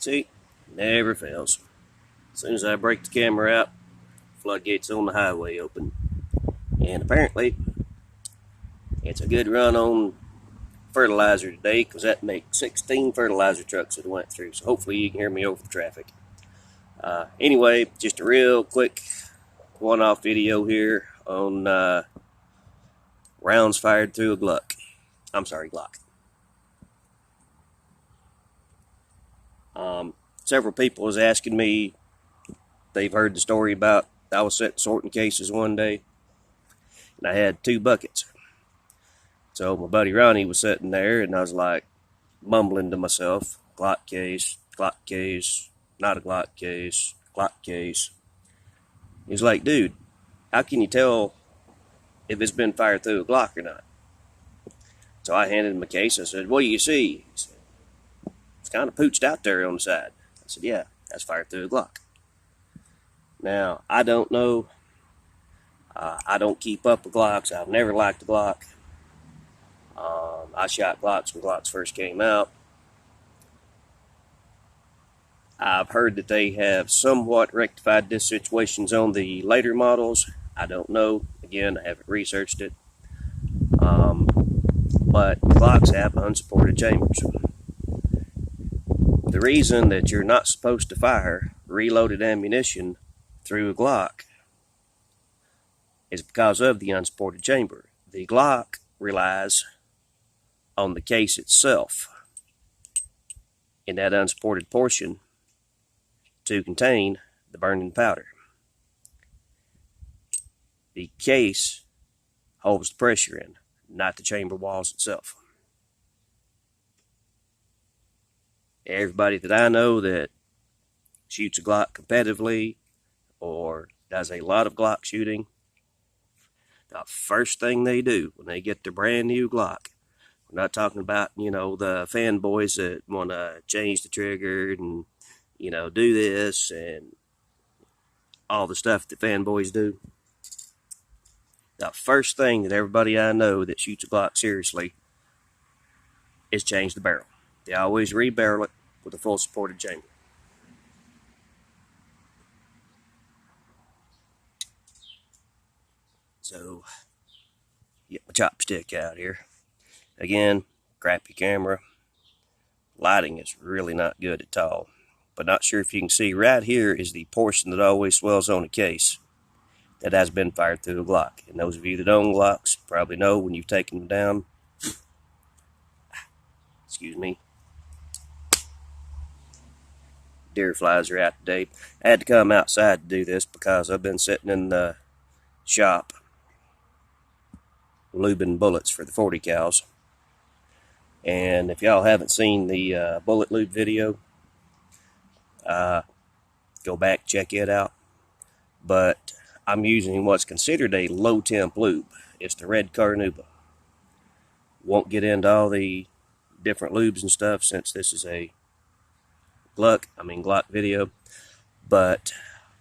See, never fails. As soon as I break the camera out, floodgates on the highway open. And apparently, it's a good run on fertilizer today because that makes 16 fertilizer trucks that went through. So hopefully you can hear me over the traffic. Anyway, just a real quick one-off video here on rounds fired through a Gluck. I'm sorry, Glock. Several people was asking me, they've heard the story about I was sitting sorting cases one day, and I had 2 buckets. So my buddy Ronnie was sitting there, and I was like mumbling to myself, Glock case, not a Glock case, Glock case. He's like, dude, how can you tell if it's been fired through a Glock or not? So I handed him a case. I said, what do you see? He said, it's kind of pooched out there on the side. I said, yeah, that's fired through a Glock. Now, I don't know. I don't keep up with Glocks. I've never liked the Glock. I shot Glocks when Glocks first came out. I've heard that they have somewhat rectified this situations on the later models. I don't know. Again, I haven't researched it. But Glocks have unsupported chambers. The reason that you're not supposed to fire reloaded ammunition through a Glock is because of the unsupported chamber. The Glock relies on the case itself in that unsupported portion to contain the burning powder. The case holds the pressure in, not the chamber walls itself. Everybody that I know that shoots a Glock competitively or does a lot of Glock shooting, the first thing they do when they get their brand new Glock, we're not talking about, the fanboys that want to change the trigger and, do this and all the stuff that fanboys do. The first thing that everybody I know that shoots a Glock seriously is change the barrel. They always rebarrel it with a full supported chamber. So, get my chopstick out here. Again, crappy camera. Lighting is really not good at all. But not sure if you can see, right here is the portion that always swells on a case that has been fired through a Glock. And those of you that own Glocks probably know when you've taken them down. Excuse me. Deer flies are out today. I had to come outside to do this because I've been sitting in the shop lubing bullets for the 40 cals. And if y'all haven't seen the bullet lube video, go back, check it out. But I'm using what's considered a low temp lube. It's the red Carnauba. Won't get into all the different lubes and stuff since this is a Glock video, but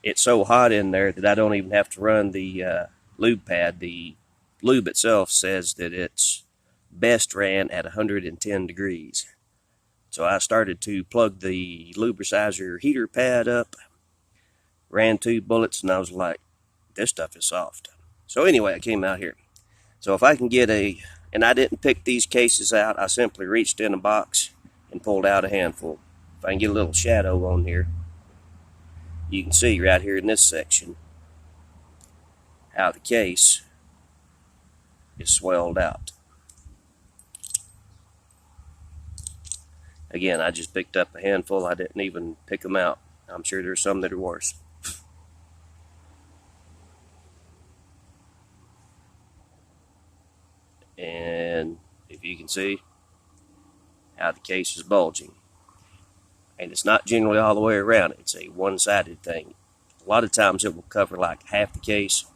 it's so hot in there that I don't even have to run the lube pad. The lube itself says that it's best ran at 110 degrees. So I started to plug the lubricizer heater pad up, ran 2 bullets, and I was like, this stuff is soft. So anyway, I came out here. So if I can get and I didn't pick these cases out, I simply reached in a box and pulled out a handful. If I can get a little shadow on here, you can see right here in this section how the case is swelled out. Again, I just picked up a handful. I didn't even pick them out. I'm sure there's some that are worse. And if you can see how the case is bulging. And it's not generally all the way around. It's a one-sided thing. A lot of times it will cover like half the case.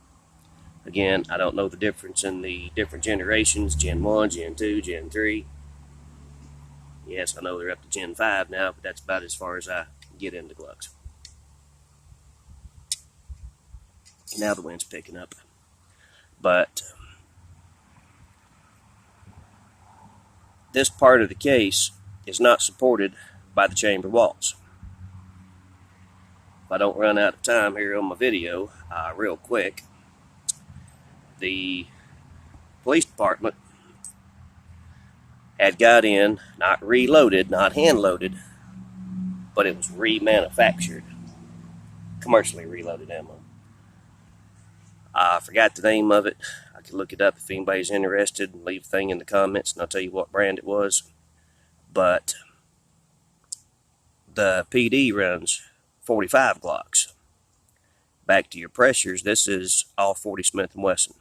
Again, I don't know the difference in the different generations, Gen 1, Gen 2, Gen 3. Yes, I know they're up to Gen 5 now, but that's about as far as I get into Glucks. Now the wind's picking up. But this part of the case is not supported by the chamber walls. if I don't run out of time here on my video, real quick, the police department had got in, not reloaded, not hand loaded, but it was remanufactured, commercially reloaded ammo. I forgot the name of it. I could look it up if anybody's interested and leave a thing in the comments and I'll tell you what brand it was. But the PD runs 45 Glocks. Back to your pressures, this is all 40 Smith & Wesson.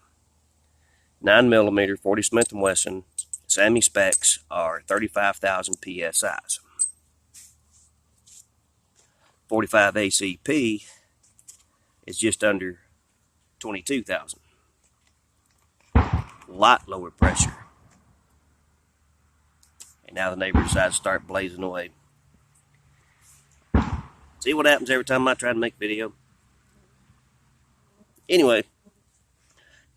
9mm 40 Smith & Wesson, SAMI specs are 35,000 PSIs. 45 ACP is just under 22,000. A lot lower pressure. And now the neighbor decides to start blazing away. See what happens every time I try to make a video? Anyway,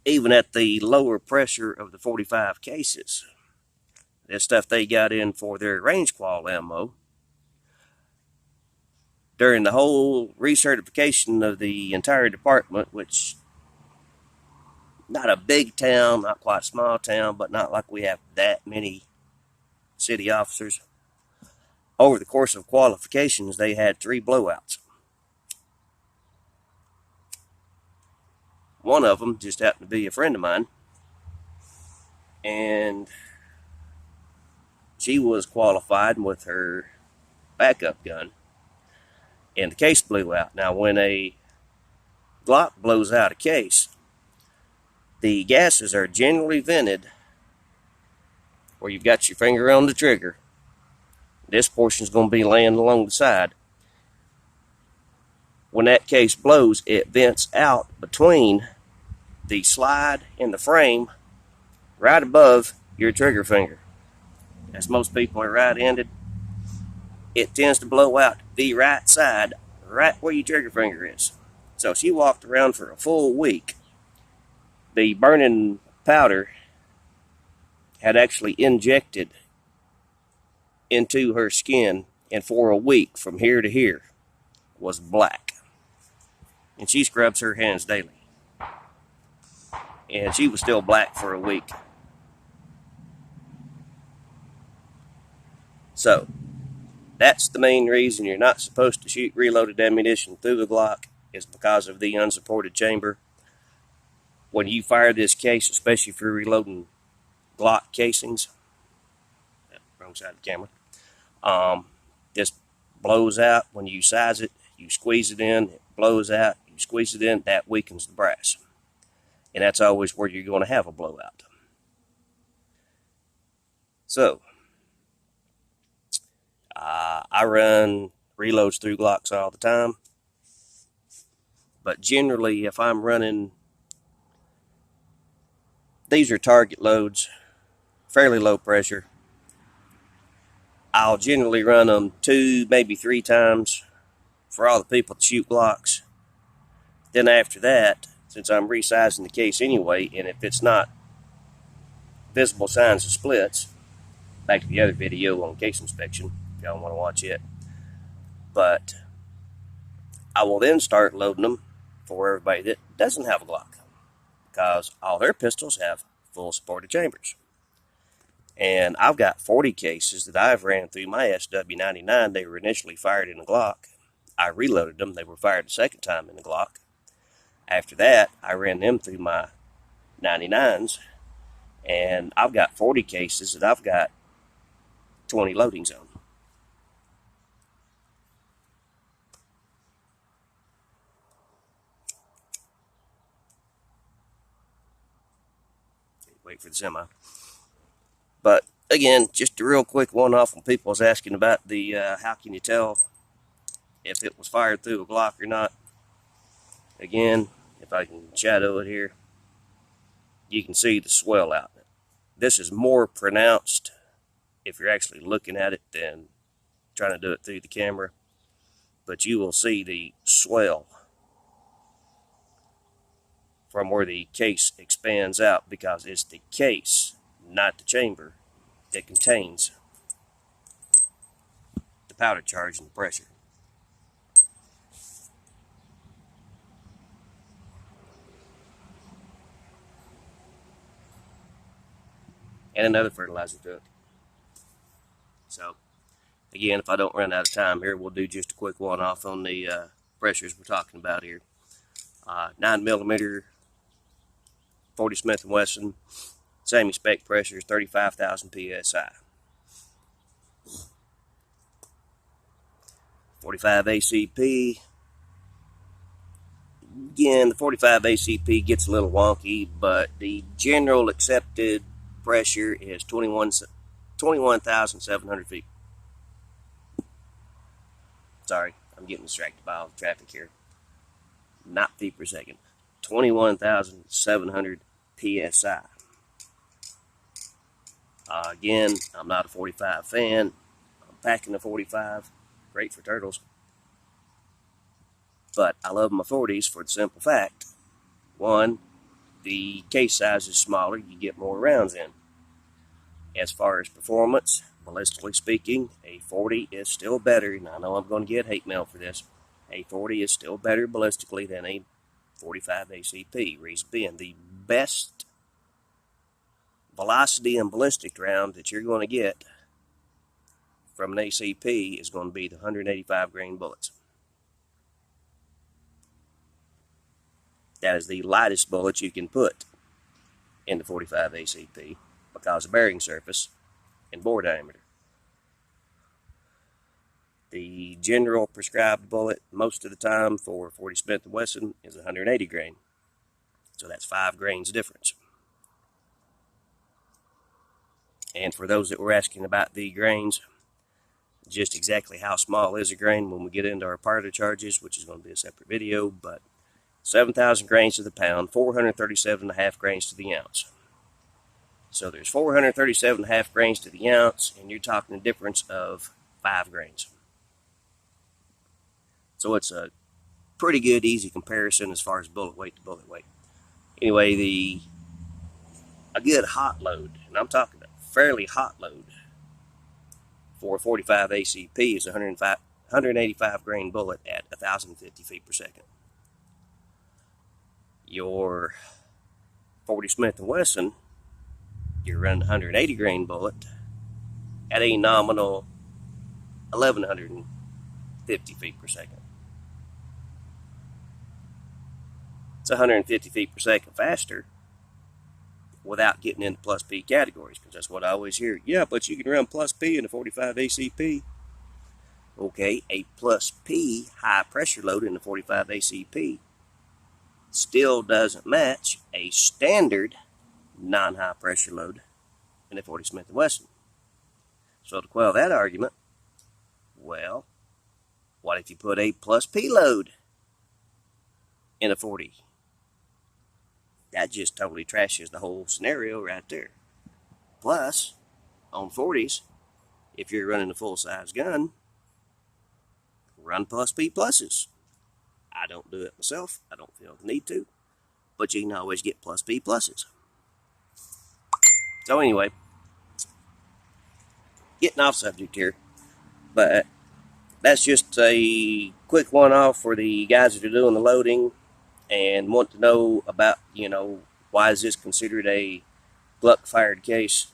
even at the lower pressure of the 45 cases, this stuff they got in for their range qual ammo, during the whole recertification of the entire department, which not a big town, not quite a small town, but not like we have that many city officers. Over the course of qualifications, they had 3 blowouts. One of them just happened to be a friend of mine, and she was qualified with her backup gun, and the case blew out. Now, when a Glock blows out a case, the gases are generally vented where you've got your finger on the trigger. This portion is going to be laying along the side. When that case blows, it vents out between the slide and the frame right above your trigger finger. As most people are right-handed, it tends to blow out the right side, right where your trigger finger is. So she walked around for a full week. The burning powder had actually injected into her skin, and for a week, from here to here, was black. And she scrubs her hands daily. And she was still black for a week. So, that's the main reason you're not supposed to shoot reloaded ammunition through a Glock, is because of the unsupported chamber. When you fire this case, especially if you're reloading Glock casings, wrong side of the camera, this blows out. When you size it, you squeeze it in, it blows out, you squeeze it in, that weakens the brass. And that's always where you're going to have a blowout. So, I run reloads through Glocks all the time. But generally, if I'm running, these are target loads, fairly low pressure. I'll generally run them 2, maybe 3 times for all the people that shoot Glocks. Then after that, since I'm resizing the case anyway, and if it's not visible signs of splits, back to the other video on case inspection, if y'all want to watch it. But I will then start loading them for everybody that doesn't have a Glock, because all their pistols have full supported chambers. And I've got 40 cases that I've ran through my SW99. They were initially fired in a Glock. I reloaded them. They were fired a second time in the Glock. After that, I ran them through my 99s. And I've got 40 cases that I've got 20 loadings on. Wait for the semi. But again, just a real quick one-off when people was asking about the how can you tell if it was fired through a Glock or not. Again, if I can shadow it here, you can see the swell out. This is more pronounced if you're actually looking at it than trying to do it through the camera. But you will see the swell from where the case expands out, because it's the case, not the chamber, that contains the powder charge and the pressure. and another fertilizer truck. So, again, if I don't run out of time here, we'll do just a quick one off on the pressures we're talking about here. 9mm 40 Smith & Wesson, same spec pressures, 35,000 psi. 45 ACP. Again, the 45 ACP gets a little wonky, but the general accepted pressure is 21,700 feet. Sorry, I'm getting distracted by all the traffic here. Not feet per second. 21,700 psi. Again, I'm not a 45 fan. I'm packing a 45. Great for turtles. But I love my 40s for the simple fact, one, the case size is smaller, you get more rounds in. As far as performance, ballistically speaking, a 40 is still better, and I know I'm going to get hate mail for this. A 40 is still better ballistically than a 45 ACP. Reason being, the best velocity and ballistic round that you're going to get from an ACP is going to be the 185 grain bullets. That is the lightest bullet you can put in the 45 ACP because of bearing surface and bore diameter. The general prescribed bullet most of the time for 40 Smith & Wesson is 180 grain. So that's 5 grains difference. And for those that were asking about the grains, just exactly how small is a grain when we get into our particle charges, which is going to be a separate video, but 7,000 grains to the pound, 437.5 grains to the ounce. So there's 437.5 grains to the ounce, and you're talking a difference of 5 grains. So it's a pretty good, easy comparison as far as bullet weight to bullet weight. Anyway, a good hot load, and I'm talking a fairly hot load, for a 45 ACP is 185 grain bullet at 1,050 feet per second. Your 40 Smith & Wesson, you're running 180 grain bullet at a nominal 1,150 feet per second. It's 150 feet per second faster without getting into plus P categories, because that's what I always hear. Yeah, but you can run plus P in a 45 ACP. Okay, a plus P high pressure load in the 45 ACP still doesn't match a standard non-high pressure load in a 40 Smith & Wesson. So to quell that argument, well, what if you put a plus P load in a 40? That just totally trashes the whole scenario right there. Plus, on 40s, if you're running a full-size gun, run plus P pluses. I don't do it myself. I don't feel the need to. But you can always get plus P pluses. So anyway, getting off subject here. But that's just a quick one-off for the guys that are doing the loading and want to know about, why is this considered a Gluck-fired case.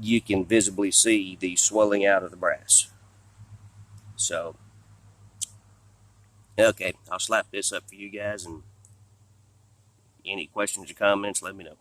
You can visibly see the swelling out of the brass. So, okay, I'll slap this up for you guys, and any questions or comments, let me know.